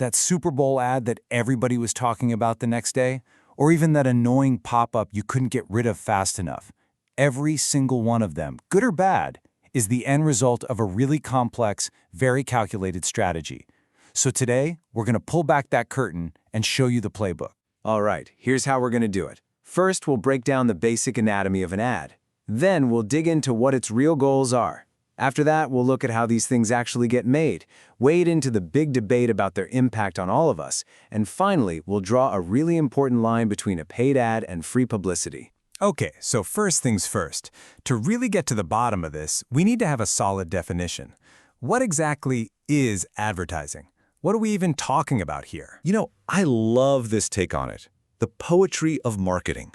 That Super Bowl ad that everybody was talking about the next day? Or even that annoying pop-up you couldn't get rid of fast enough? Every single one of them, good or bad, is the end result of a really complex, very calculated strategy. So today, we're going to pull back that curtain and show you the playbook. All right, here's how we're going to do it. First, we'll break down the basic anatomy of an ad. Then we'll dig into what its real goals are. After that, we'll look at how these things actually get made, wade into the big debate about their impact on all of us, and finally, we'll draw a really important line between a paid ad and free publicity. Okay, so first things first. To really get to the bottom of this, we need to have a solid definition. What exactly is advertising? What are we even talking about here? You know, I love this take on it. The poetry of marketing.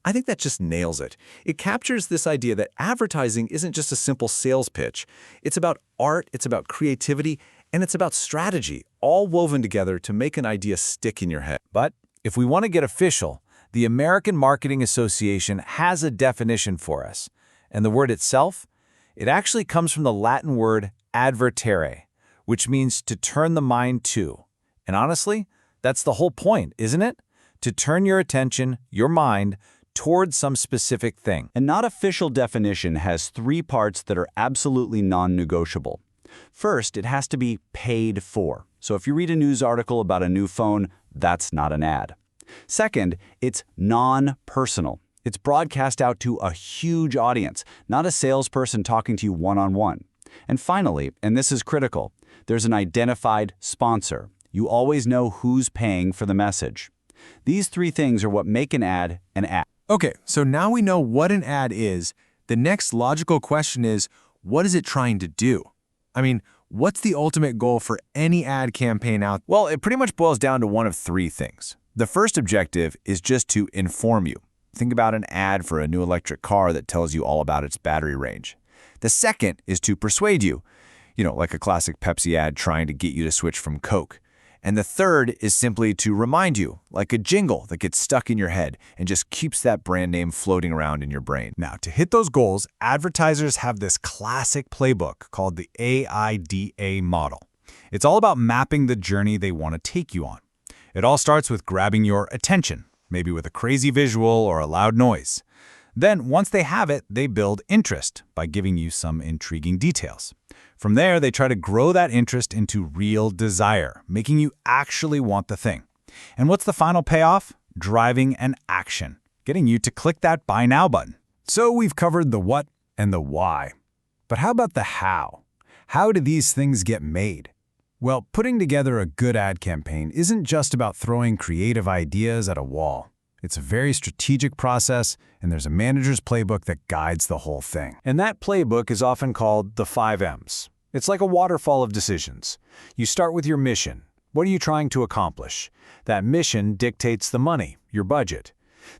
I think that just nails it. It captures this idea that advertising isn't just a simple sales pitch. It's about art, it's about creativity, and it's about strategy, all woven together to make an idea stick in your head. But if we want to get official, the American Marketing Association has a definition for us. And the word itself? It actually comes from the Latin word advertere, which means to turn the mind to. And honestly, that's the whole point, isn't it? To turn your attention, your mind, towards some specific thing. An not official definition has three parts that are absolutely non-negotiable. First, it has to be paid for. So if you read a news article about a new phone, that's not an ad. Second, it's non-personal. It's broadcast out to a huge audience, not a salesperson talking to you one-on-one. And finally, and this is critical, there's an identified sponsor. You always know who's paying for the message. These three things are what make an ad an ad. Okay, so now we know what an ad is. The next logical question is, what is it trying to do? I mean, what's the ultimate goal for any ad campaign out there? Well, it pretty much boils down to one of three things. The first objective is just to inform you. Think about an ad for a new electric car that tells you all about its battery range. The second is to persuade you, like a classic Pepsi ad trying to get you to switch from Coke. And the third is simply to remind you, like a jingle that gets stuck in your head and just keeps that brand name floating around in your brain. Now, to hit those goals, advertisers have this classic playbook called the AIDA model. It's all about mapping the journey they want to take you on. It all starts with grabbing your attention, maybe with a crazy visual or a loud noise. Then, once they have it, they build interest by giving you some intriguing details. From there, they try to grow that interest into real desire, making you actually want the thing. And what's the final payoff? Driving an action, getting you to click that Buy Now button. So we've covered the what and the why. But how about the how? How do these things get made? Well, putting together a good ad campaign isn't just about throwing creative ideas at a wall. It's a very strategic process, and there's a manager's playbook that guides the whole thing. And that playbook is often called the 5 M's. It's like a waterfall of decisions. You start with your mission. What are you trying to accomplish? That mission dictates the money, your budget.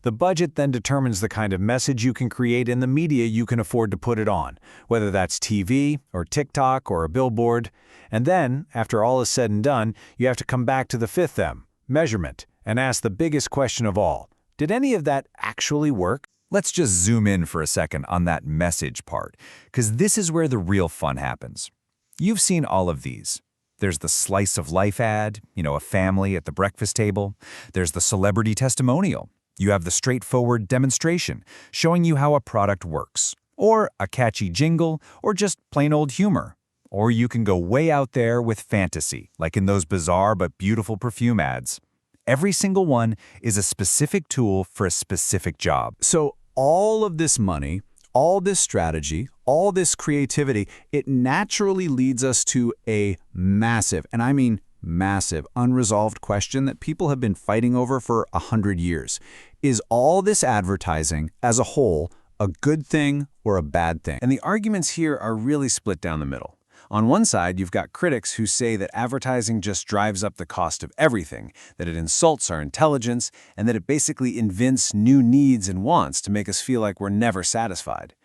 The budget then determines the kind of message you can create and the media you can afford to put it on, whether that's TV or TikTok or a billboard. And then, after all is said and done, you have to come back to the 5th M, measurement, and ask the biggest question of all. Did any of that actually work? Let's just zoom in for a second on that message part, because this is where the real fun happens. You've seen all of these. There's the slice of life ad, a family at the breakfast table. There's the celebrity testimonial. You have the straightforward demonstration, showing you how a product works. Or a catchy jingle, or just plain old humor. Or you can go way out there with fantasy, like in those bizarre but beautiful perfume ads. Every single one is a specific tool for a specific job. So all of this money, all this strategy, all this creativity, it naturally leads us to a massive, and I mean massive, unresolved question that people have been fighting over for 100 years. Is all this advertising as a whole a good thing or a bad thing? And the arguments here are really split down the middle. On one side, you've got critics who say that advertising just drives up the cost of everything, that it insults our intelligence, and that it basically invents new needs and wants to make us feel like we're never satisfied.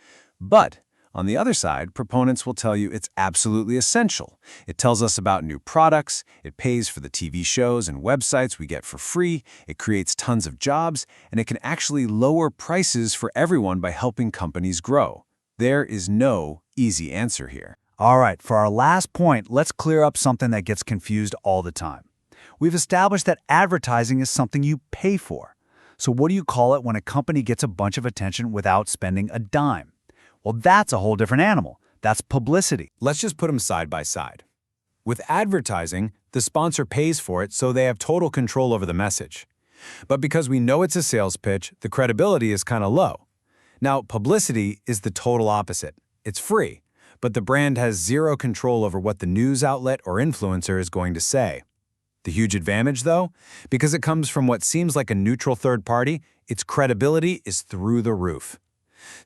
But on the other side, proponents will tell you it's absolutely essential. It tells us about new products, it pays for the TV shows and websites we get for free, it creates tons of jobs, and it can actually lower prices for everyone by helping companies grow. There is no easy answer here. All right, for our last point, let's clear up something that gets confused all the time. We've established that advertising is something you pay for. So what do you call it when a company gets a bunch of attention without spending a dime? Well, that's a whole different animal. That's publicity. Let's just put them side by side. With advertising, the sponsor pays for it, so they have total control over the message. But because we know it's a sales pitch, the credibility is kind of low. Now, publicity is the total opposite. It's free, but the brand has zero control over what the news outlet or influencer is going to say. The huge advantage, though, because it comes from what seems like a neutral third party, its credibility is through the roof.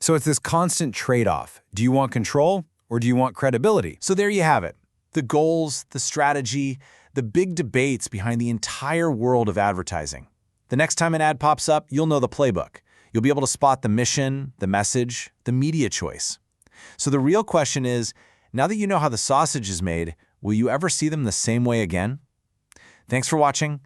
So it's this constant trade-off. Do you want control or do you want credibility? So there you have it. The goals, the strategy, the big debates behind the entire world of advertising. The next time an ad pops up, you'll know the playbook. You'll be able to spot the mission, the message, the media choice. So the real question is, now that you know how the sausage is made, will you ever see them the same way again? Thanks for watching.